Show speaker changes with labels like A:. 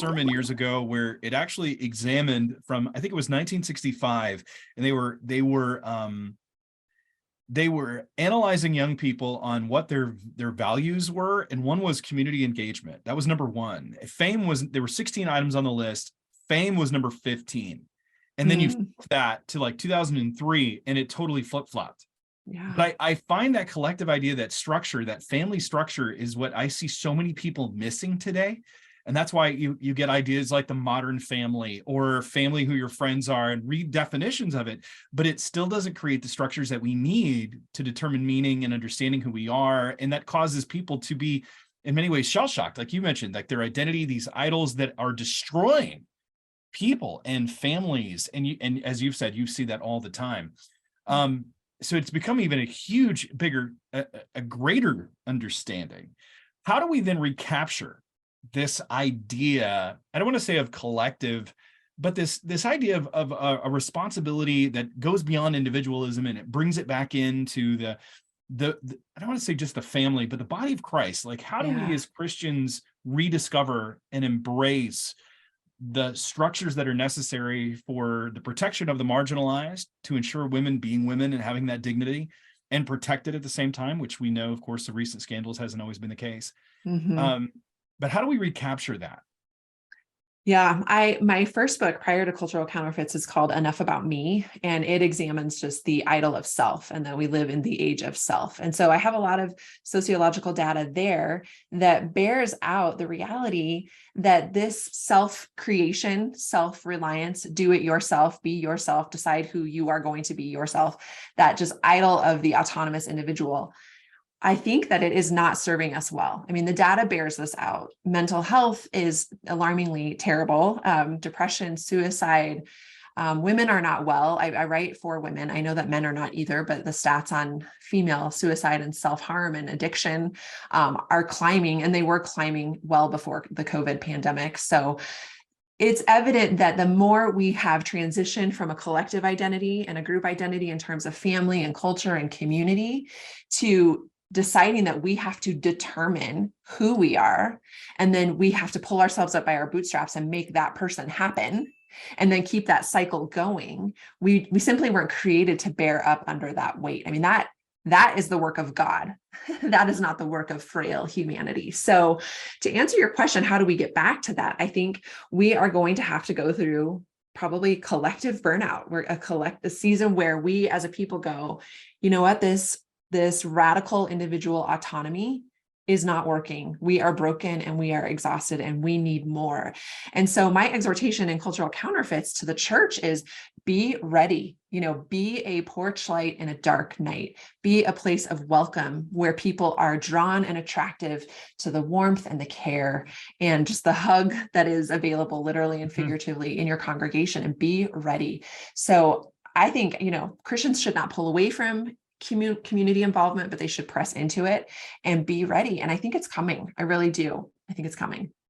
A: sermon years ago where it actually examined from, I think it was 1965, and they were analyzing young people on what their values were, and one was community engagement. That was number one. There were 16 items on the list. Fame was number 15. And then you flip that to like 2003, and it totally flip-flopped. Yeah. But I find that collective idea, that structure, that family structure, is what I see so many people missing today. And that's why you get ideas like the modern family, or family who your friends are, and read definitions of it, but it still doesn't create the structures that we need to determine meaning and understanding who we are. And that causes people to be, in many ways, shell-shocked, like you mentioned, like their identity, these idols that are destroying people and families. And as you've said, you see that all the time. So it's become even a huge, bigger, a greater understanding. How do we then recapture this idea, I don't want to say of collective, but this idea of a responsibility that goes beyond individualism, and it brings it back into the I don't want to say just the family, but the body of Christ? Like, how do we as Christians rediscover and embrace the structures that are necessary for the protection of the marginalized, to ensure women being women and having that dignity, and protected at the same time, which we know, of course, the recent scandals hasn't always been the case. But how do we recapture that?
B: Yeah, my first book prior to Cultural Counterfeits is called Enough About Me, and it examines just the idol of self, and that we live in the age of self. And so I have a lot of sociological data there that bears out the reality that this self-creation, self-reliance, do it yourself, be yourself, decide who you are going to be yourself, that just idol of the autonomous individual, I think that it is not serving us well. I mean, the data bears this out. Mental health is alarmingly terrible. Depression, suicide, women are not well. I write for women. I know that men are not either, but the stats on female suicide and self-harm and addiction are climbing, and they were climbing well before the COVID pandemic. So it's evident that the more we have transitioned from a collective identity and a group identity in terms of family and culture and community, to deciding that we have to determine who we are, and then we have to pull ourselves up by our bootstraps and make that person happen, and then keep that cycle going. We simply weren't created to bear up under that weight. I mean, that is the work of God. That is not the work of frail humanity. So to answer your question, how do we get back to that? I think we are going to have to go through probably collective burnout. We're a season where we as a people go, you know what, this radical individual autonomy is not working. We are broken and we are exhausted and we need more. And so my exhortation in Cultural Counterfeits to the church is be ready, be a porch light in a dark night, be a place of welcome where people are drawn and attractive to the warmth and the care and just the hug that is available literally and figuratively in your congregation, and be ready. So I think, Christians should not pull away from community involvement, but they should press into it and be ready. And I think it's coming. I really do. I think it's coming.